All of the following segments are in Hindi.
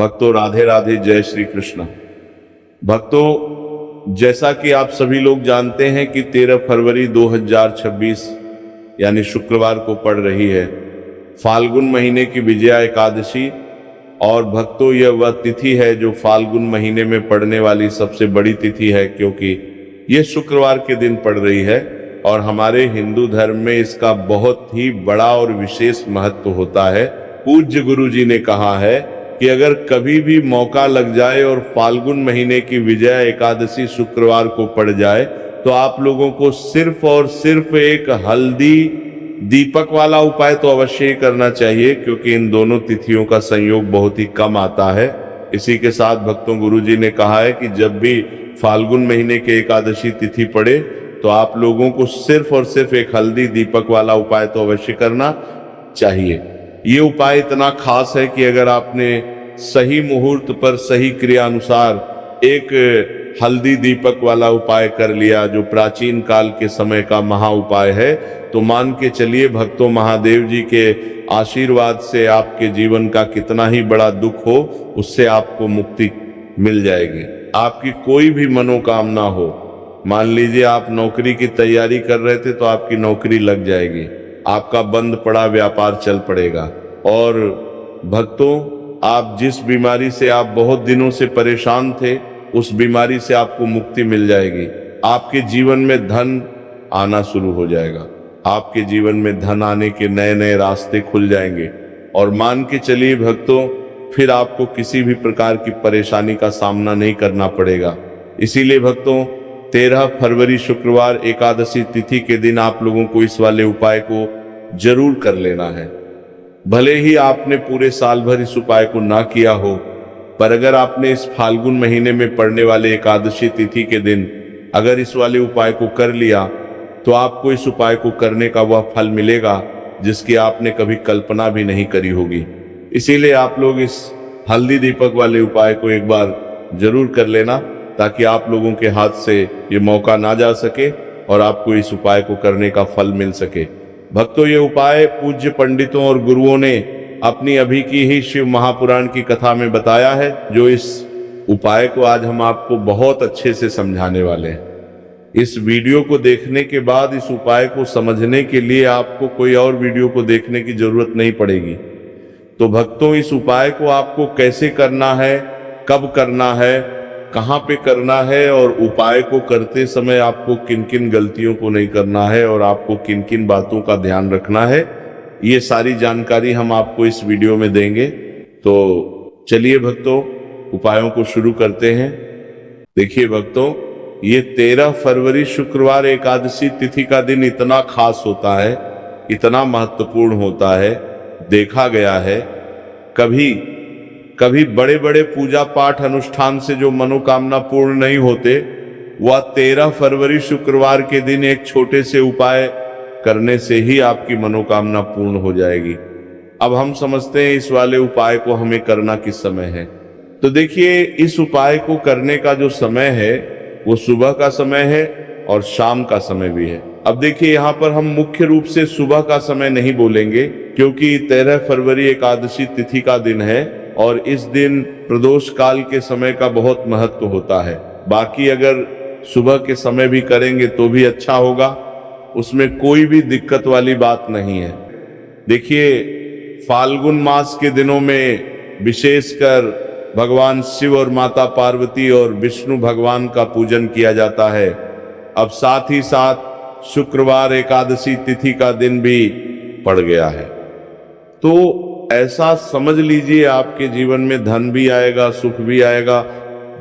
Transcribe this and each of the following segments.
भक्तों राधे राधे, जय श्री कृष्ण। भक्तों, जैसा कि आप सभी लोग जानते हैं कि 13 फरवरी 2026 यानी शुक्रवार को पड़ रही है फाल्गुन महीने की विजया एकादशी। और भक्तों, यह वह तिथि है जो फाल्गुन महीने में पड़ने वाली सबसे बड़ी तिथि है, क्योंकि यह शुक्रवार के दिन पड़ रही है। और हमारे हिंदू धर्म में इसका बहुत ही बड़ा और विशेष महत्व होता है। पूज्य गुरु जी ने कहा है कि अगर कभी भी मौका लग जाए और फाल्गुन महीने की विजया एकादशी शुक्रवार को पड़ जाए तो आप लोगों को सिर्फ और सिर्फ एक हल्दी दीपक वाला उपाय तो अवश्य ही करना चाहिए, क्योंकि इन दोनों तिथियों का संयोग बहुत ही कम आता है। इसी के साथ भक्तों, गुरु जी ने कहा है कि जब भी फाल्गुन महीने के एकादशी तिथि पड़े तो आप लोगों को सिर्फ और सिर्फ एक हल्दी दीपक वाला उपाय तो अवश्य करना चाहिए। ये उपाय इतना खास है कि अगर आपने सही मुहूर्त पर सही क्रिया अनुसार एक हल्दी दीपक वाला उपाय कर लिया, जो प्राचीन काल के समय का महा उपाय है, तो मान के चलिए भक्तों, महादेव जी के आशीर्वाद से आपके जीवन का कितना ही बड़ा दुख हो उससे आपको मुक्ति मिल जाएगी। आपकी कोई भी मनोकामना हो, मान लीजिए आप नौकरी की तैयारी कर रहे थे तो आपकी नौकरी लग जाएगी, आपका बंद पड़ा व्यापार चल पड़ेगा। और भक्तों, आप जिस बीमारी से आप बहुत दिनों से परेशान थे उस बीमारी से आपको मुक्ति मिल जाएगी। आपके जीवन में धन आना शुरू हो जाएगा, आपके जीवन में धन आने के नए नए रास्ते खुल जाएंगे। और मान के चलिए भक्तों, फिर आपको किसी भी प्रकार की परेशानी का सामना नहीं करना पड़ेगा। इसीलिए भक्तों, 13 फरवरी शुक्रवार एकादशी तिथि के दिन आप लोगों को इस वाले उपाय को जरूर कर लेना है। भले ही आपने पूरे साल भर इस उपाय को ना किया हो, पर अगर आपने इस फाल्गुन महीने में पड़ने वाले एकादशी तिथि के दिन अगर इस वाले उपाय को कर लिया तो आपको इस उपाय को करने का वह फल मिलेगा जिसकी आपने कभी कल्पना भी नहीं करी होगी। इसीलिए आप लोग इस हल्दी दीपक वाले उपाय को एक बार जरूर कर लेना, ताकि आप लोगों के हाथ से ये मौका ना जा सके और आपको इस उपाय को करने का फल मिल सके। भक्तों, ये उपाय पूज्य पंडितों और गुरुओं ने अपनी अभी की ही शिव महापुराण की कथा में बताया है, जो इस उपाय को आज हम आपको बहुत अच्छे से समझाने वाले हैं। इस वीडियो को देखने के बाद इस उपाय को समझने के लिए आपको कोई और वीडियो को देखने की जरूरत नहीं पड़ेगी। तो भक्तों, इस उपाय को आपको कैसे करना है, कब करना है, कहाँ पे करना है, और उपाय को करते समय आपको किन किन गलतियों को नहीं करना है और आपको किन किन बातों का ध्यान रखना है, ये सारी जानकारी हम आपको इस वीडियो में देंगे। तो चलिए भक्तों, उपायों को शुरू करते हैं। देखिए भक्तों, ये 13 फरवरी शुक्रवार एकादशी तिथि का दिन इतना खास होता है, इतना महत्वपूर्ण होता है। देखा गया है कभी बड़े बड़े पूजा पाठ अनुष्ठान से जो मनोकामना पूर्ण नहीं होते, वह 13 फरवरी शुक्रवार के दिन एक छोटे से उपाय करने से ही आपकी मनोकामना पूर्ण हो जाएगी। अब हम समझते हैं इस वाले उपाय को हमें करना किस समय है। तो देखिए, इस उपाय को करने का जो समय है वो सुबह का समय है और शाम का समय भी है। अब देखिए, यहाँ पर हम मुख्य रूप से सुबह का समय नहीं बोलेंगे, क्योंकि 13 फरवरी एकादशी तिथि का दिन है और इस दिन प्रदोष काल के समय का बहुत महत्व होता है। बाकी अगर सुबह के समय भी करेंगे तो भी अच्छा होगा, उसमें कोई भी दिक्कत वाली बात नहीं है। देखिए, फाल्गुन मास के दिनों में विशेषकर भगवान शिव और माता पार्वती और विष्णु भगवान का पूजन किया जाता है। अब साथ ही साथ शुक्रवार एकादशी तिथि का दिन भी पड़ गया है, तो ऐसा समझ लीजिए आपके जीवन में धन भी आएगा, सुख भी आएगा,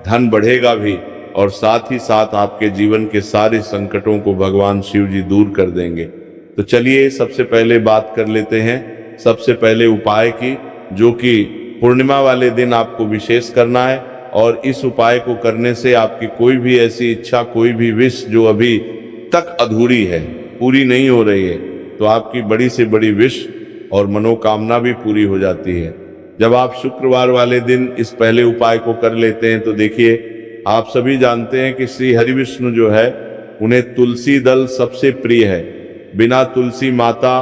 धन बढ़ेगा भी, और साथ ही साथ आपके जीवन के सारे संकटों को भगवान शिव जी दूर कर देंगे। तो चलिए सबसे पहले बात कर लेते हैं सबसे पहले उपाय की, जो कि पूर्णिमा वाले दिन आपको विशेष करना है। और इस उपाय को करने से आपकी कोई भी ऐसी इच्छा, कोई भी विश जो अभी तक अधूरी है, पूरी नहीं हो रही है, तो आपकी बड़ी से बड़ी विश और मनोकामना भी पूरी हो जाती है जब आप शुक्रवार वाले दिन इस पहले उपाय को कर लेते हैं। तो देखिए, आप सभी जानते हैं कि श्री हरि विष्णु जो है उन्हें तुलसी दल सबसे प्रिय है। बिना तुलसी माता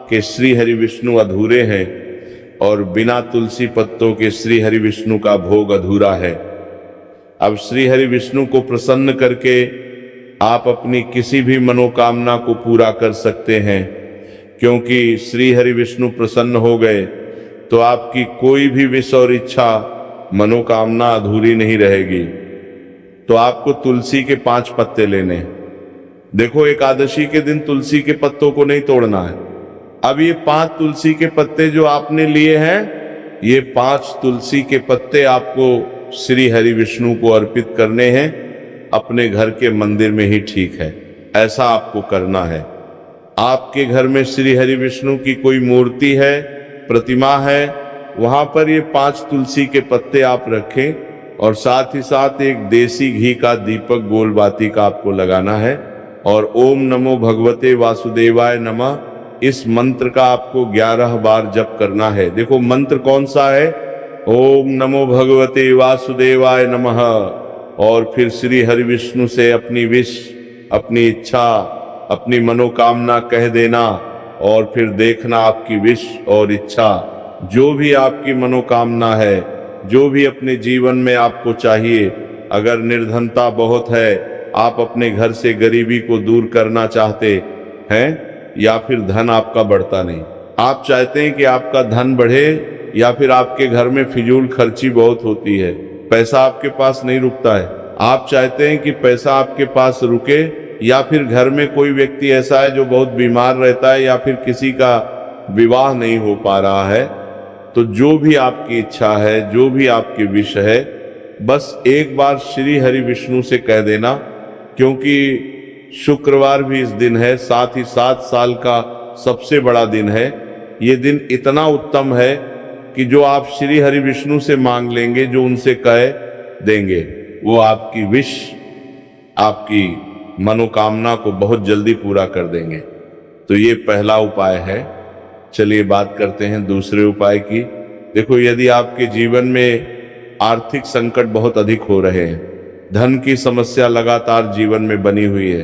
के श्री हरि विष्णु अधूरे हैं। और बिना तुलसी पत्तों के श्री हरि विष्णु का भोग अधूरा है। अब श्री हरि विष्णु को प्रसन्न करके आप अपनी किसी भी मनोकामना को पूरा कर सकते हैं, क्योंकि श्री हरि विष्णु प्रसन्न हो गए तो आपकी कोई भी विश और इच्छा मनोकामना अधूरी नहीं रहेगी। तो आपको तुलसी के 5 पत्ते लेने। देखो, एकादशी के दिन तुलसी के पत्तों को नहीं तोड़ना है। अब ये 5 तुलसी के पत्ते जो आपने लिए हैं, ये 5 तुलसी के पत्ते आपको श्री हरि विष्णु को अर्पित करने हैं, अपने घर के मंदिर में ही ठीक है। ऐसा आपको करना है। आपके घर में श्री हरि विष्णु की कोई मूर्ति है, प्रतिमा है, वहां पर ये 5 तुलसी के पत्ते आप रखें और साथ ही साथ एक देसी घी का दीपक गोल बाती का आपको लगाना है और ओम नमो भगवते वासुदेवाय नमः, इस मंत्र का आपको 11 बार जप करना है। देखो, मंत्र कौन सा है? ओम नमो भगवते वासुदेवाय नमः। और फिर श्री हरि विष्णु से अपनी विश, अपनी इच्छा, अपनी मनोकामना कह देना और फिर देखना आपकी विश और इच्छा, जो भी आपकी मनोकामना है, जो भी अपने जीवन में आपको चाहिए। अगर निर्धनता बहुत है, आप अपने घर से गरीबी को दूर करना चाहते हैं, या फिर धन आपका बढ़ता नहीं, आप चाहते हैं कि आपका धन बढ़े, या फिर आपके घर में फिजूल खर्ची बहुत होती है, पैसा आपके पास नहीं रुकता है, आप चाहते हैं कि पैसा आपके पास रुके, या फिर घर में कोई व्यक्ति ऐसा है जो बहुत बीमार रहता है, या फिर किसी का विवाह नहीं हो पा रहा है, तो जो भी आपकी इच्छा है, जो भी आपकी विश है, बस एक बार श्री हरि विष्णु से कह देना। क्योंकि शुक्रवार भी इस दिन है, साथ ही 7 साल का सबसे बड़ा दिन है। ये दिन इतना उत्तम है कि जो आप श्री हरि विष्णु से मांग लेंगे, जो उनसे कह देंगे, वो आपकी विश, आपकी मनोकामना को बहुत जल्दी पूरा कर देंगे। तो ये पहला उपाय है। चलिए बात करते हैं दूसरे उपाय की। देखो, यदि आपके जीवन में आर्थिक संकट बहुत अधिक हो रहे हैं, धन की समस्या लगातार जीवन में बनी हुई है,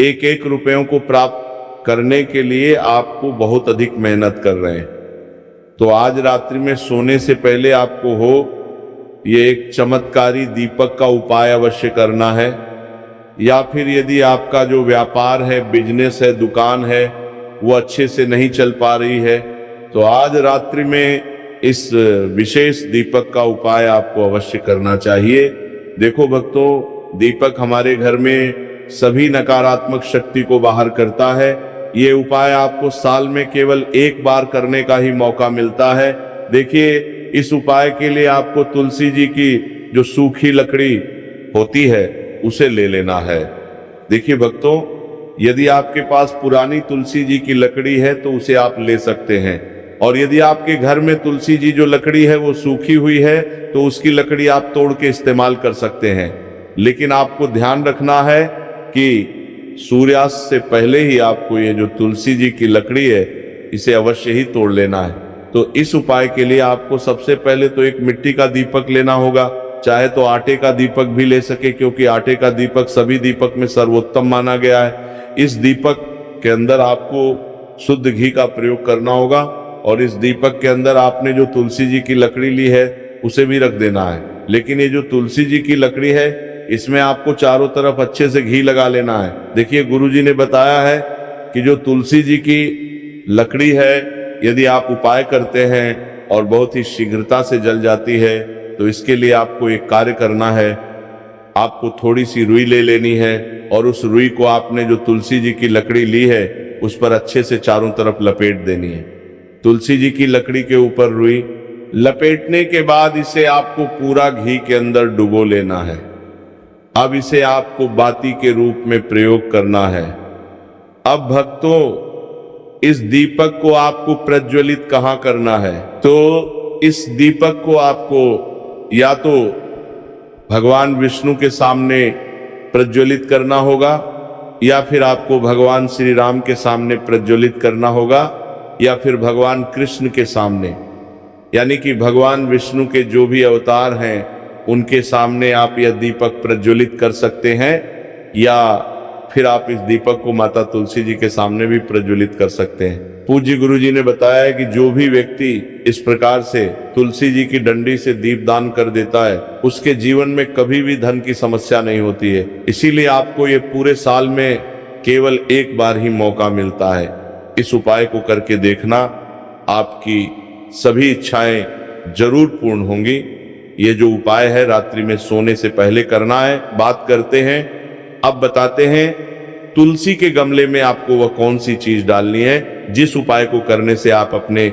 एक एक रुपयों को प्राप्त करने के लिए आपको बहुत अधिक मेहनत कर रहे हैं, तो आज रात्रि में सोने से पहले आपको ये एक चमत्कारी दीपक का उपाय अवश्य करना है। या फिर यदि आपका जो व्यापार है, बिजनेस है, दुकान है, वो अच्छे से नहीं चल पा रही है, तो आज रात्रि में इस विशेष दीपक का उपाय आपको अवश्य करना चाहिए। देखो भक्तों, दीपक हमारे घर में सभी नकारात्मक शक्ति को बाहर करता है। ये उपाय आपको साल में केवल 1 बार करने का ही मौका मिलता है। देखिए, इस उपाय के लिए आपको तुलसी जी की जो सूखी लकड़ी होती है उसे ले लेना है। देखिए भक्तों, यदि आपके पास पुरानी तुलसी जी की लकड़ी है तो उसे आप ले सकते हैं, और यदि आपके घर में तुलसी जी जो लकड़ी है वो सूखी हुई है तो उसकी लकड़ी आप तोड़ के इस्तेमाल कर सकते हैं। लेकिन आपको ध्यान रखना है कि सूर्यास्त से पहले ही आपको ये जो तुलसी जी की लकड़ी है इसे अवश्य ही तोड़ लेना है। तो इस उपाय के लिए आपको सबसे पहले तो एक मिट्टी का दीपक लेना होगा, चाहे तो आटे का दीपक भी ले सके, क्योंकि आटे का दीपक सभी दीपक में सर्वोत्तम माना गया है। इस दीपक के अंदर आपको शुद्ध घी का प्रयोग करना होगा, और इस दीपक के अंदर आपने जो तुलसी जी की लकड़ी ली है उसे भी रख देना है। लेकिन ये जो तुलसी जी की लकड़ी है, इसमें आपको चारों तरफ अच्छे से घी लगा लेना है। देखिए, गुरुजी ने बताया है कि जो तुलसी जी की लकड़ी है, यदि आप उपाय करते हैं और बहुत ही शीघ्रता से जल जाती है, तो इसके लिए आपको एक कार्य करना है। आपको थोड़ी सी रुई ले लेनी है, और उस रुई को आपने जो तुलसी जी की लकड़ी ली है उस पर अच्छे से चारों तरफ लपेट देनी है। तुलसी जी की लकड़ी के ऊपर रुई लपेटने के बाद इसे आपको पूरा घी के अंदर डुबो लेना है। अब इसे आपको बाती के रूप में प्रयोग करना है। अब भक्तों, इस दीपक को आपको प्रज्वलित कहाँ करना है? तो इस दीपक को आपको या तो भगवान विष्णु के सामने प्रज्वलित करना होगा, या फिर आपको भगवान श्री राम के सामने प्रज्वलित करना होगा, या फिर भगवान कृष्ण के सामने, यानी कि भगवान विष्णु के जो भी अवतार हैं उनके सामने आप यह दीपक प्रज्वलित कर सकते हैं, या फिर आप इस दीपक को माता तुलसी जी के सामने भी प्रज्वलित कर सकते हैं। पूज्य गुरु जी ने बताया है कि जो भी व्यक्ति इस प्रकार से तुलसी जी की डंडी से दीपदान कर देता है, उसके जीवन में कभी भी धन की समस्या नहीं होती है। इसीलिए आपको ये पूरे साल में केवल एक बार ही मौका मिलता है। इस उपाय को करके देखना, आपकी सभी इच्छाएं जरूर पूर्ण होंगी। ये जो उपाय है रात्रि में सोने से पहले करना है। बात करते हैं, अब बताते हैं तुलसी के गमले में आपको वह कौन सी चीज डालनी है जिस उपाय को करने से आप अपने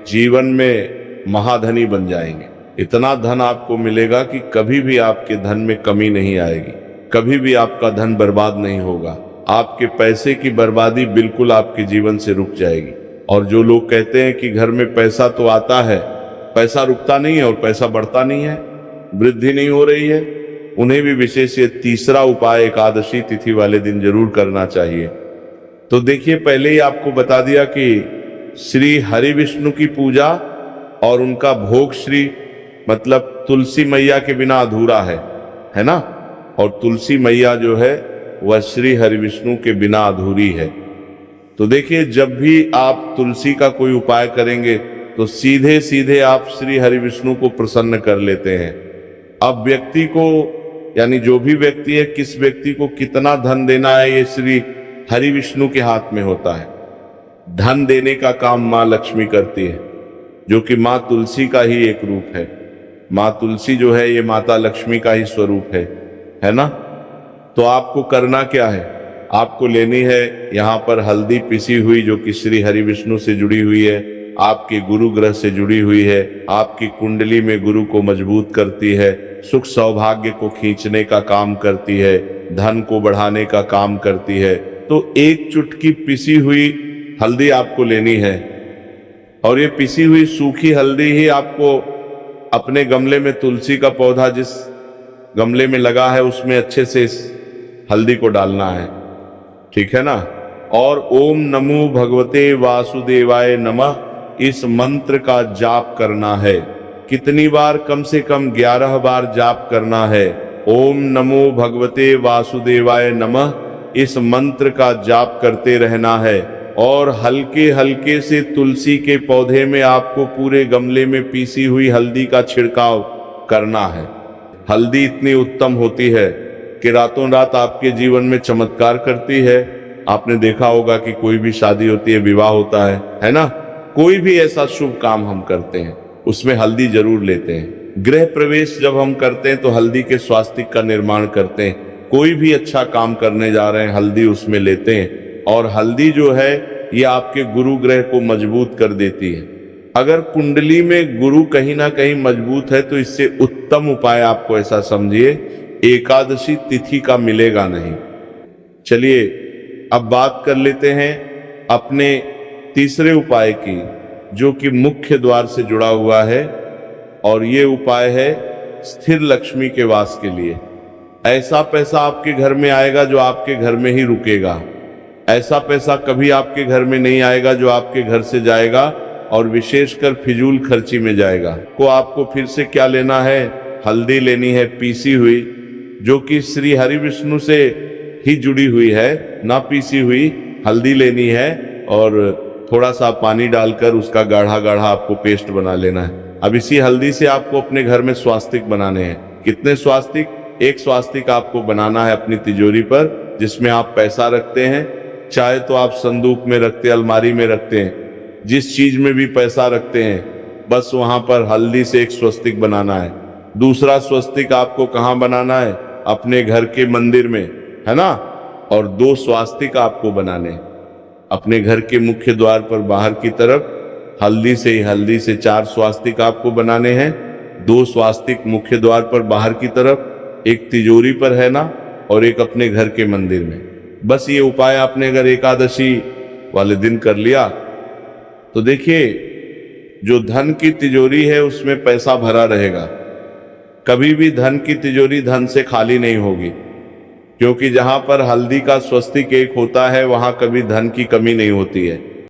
जीवन में महाधनी बन जाएंगे। इतना धन आपको मिलेगा कि कभी भी आपके धन में कमी नहीं आएगी, कभी भी आपका धन बर्बाद नहीं होगा। आपके पैसे की बर्बादी बिल्कुल आपके जीवन से रुक जाएगी। और जो लोग कहते हैं कि घर में पैसा तो आता है, पैसा रुकता नहीं है और पैसा बढ़ता नहीं है, वृद्धि नहीं हो रही है, उन्हें भी विशेष ये तीसरा उपाय एकादशी तिथि वाले दिन जरूर करना चाहिए। तो देखिए, पहले ही आपको बता दिया कि श्री हरि विष्णु की पूजा और उनका भोग श्री मतलब तुलसी मैया के बिना अधूरा है ना। और तुलसी मैया जो है वह श्री हरि विष्णु के बिना अधूरी है। तो देखिए, जब भी आप तुलसी का कोई उपाय करेंगे तो सीधे सीधे आप श्री हरि विष्णु को प्रसन्न कर लेते हैं। अब व्यक्ति को, यानी जो भी व्यक्ति है, किस व्यक्ति को कितना धन देना है, ये श्री हरि विष्णु के हाथ में होता है। धन देने का काम माँ लक्ष्मी करती है, जो कि माँ तुलसी का ही एक रूप है। माँ तुलसी जो है ये माता लक्ष्मी का ही स्वरूप है ना। तो आपको करना क्या है, आपको लेनी है यहाँ पर हल्दी पिसी हुई, जो कि श्री हरि विष्णु से जुड़ी हुई है, आपके गुरु ग्रह से जुड़ी हुई है, आपकी कुंडली में गुरु को मजबूत करती है, सुख सौभाग्य को खींचने का काम करती है, धन को बढ़ाने का काम करती है। तो एक चुटकी पिसी हुई हल्दी आपको लेनी है, और ये पिसी हुई सूखी हल्दी ही आपको अपने गमले में, तुलसी का पौधा जिस गमले में लगा है उसमें अच्छे से इस हल्दी को डालना है, ठीक है ना। और ओम नमो भगवते वासुदेवाय नमः इस मंत्र का जाप करना है। कितनी बार? कम से कम 11 बार जाप करना है। ओम नमो भगवते वासुदेवाय नमः इस मंत्र का जाप करते रहना है। और हल्के हल्के से तुलसी के पौधे में आपको पूरे गमले में पीसी हुई हल्दी का छिड़काव करना है। हल्दी इतनी उत्तम होती है कि रातों रात आपके जीवन में चमत्कार करती है। आपने देखा होगा कि कोई भी शादी होती है, विवाह होता है ना, कोई भी ऐसा शुभ काम हम करते हैं उसमें हल्दी जरूर लेते हैं। गृह प्रवेश जब हम करते हैं तो हल्दी के स्वास्तिक का निर्माण करते हैं। कोई भी अच्छा काम करने जा रहे हैं, हल्दी उसमें लेते हैं। और हल्दी जो है ये आपके गुरु ग्रह को मजबूत कर देती है। अगर कुंडली में गुरु कहीं ना कहीं मजबूत है तो इससे उत्तम उपाय आपको ऐसा समझिए एकादशी तिथि का मिलेगा नहीं। चलिए अब बात कर लेते हैं अपने तीसरे उपाय की, जो कि मुख्य द्वार से जुड़ा हुआ है। और ये उपाय है स्थिर लक्ष्मी के वास के लिए। ऐसा पैसा आपके घर में आएगा जो आपके घर में ही रुकेगा। ऐसा पैसा कभी आपके घर में नहीं आएगा जो आपके घर से जाएगा और विशेषकर फिजूल खर्ची में जाएगा। को आपको फिर से क्या लेना है, हल्दी लेनी है पीसी हुई, जो कि श्री हरि विष्णु से ही जुड़ी हुई है। ना पीसी हुई हल्दी लेनी है और थोड़ा सा पानी डालकर उसका गाढ़ा गाढ़ा आपको पेस्ट बना लेना है। अब इसी हल्दी से आपको अपने घर में स्वास्तिक बनाने हैं। कितने स्वास्तिक? एक स्वास्तिक आपको बनाना है अपनी तिजोरी पर, जिसमें आप पैसा रखते हैं। चाहे तो आप संदूक में रखते हैं, अलमारी में रखते हैं, जिस चीज में भी पैसा रखते हैं, बस वहां पर हल्दी से एक स्वस्तिक बनाना है। दूसरा स्वस्तिक आपको कहाँ बनाना है? अपने घर के मंदिर में, है ना। और 2 स्वास्तिक आपको बनाने अपने घर के मुख्य द्वार पर बाहर की तरफ। हल्दी से 4 स्वास्तिक आपको बनाने हैं। 2 स्वास्तिक मुख्य द्वार पर बाहर की तरफ, एक तिजोरी पर, है ना, और एक अपने घर के मंदिर में। बस ये उपाय आपने अगर एकादशी वाले दिन कर लिया तो देखिए जो धन की तिजोरी है उसमें पैसा भरा रहेगा। कभी भी धन की तिजोरी धन से खाली नहीं होगी, क्योंकि जहां पर हल्दी का स्वस्तिक एक होता है वहां कभी धन की कमी नहीं होती है।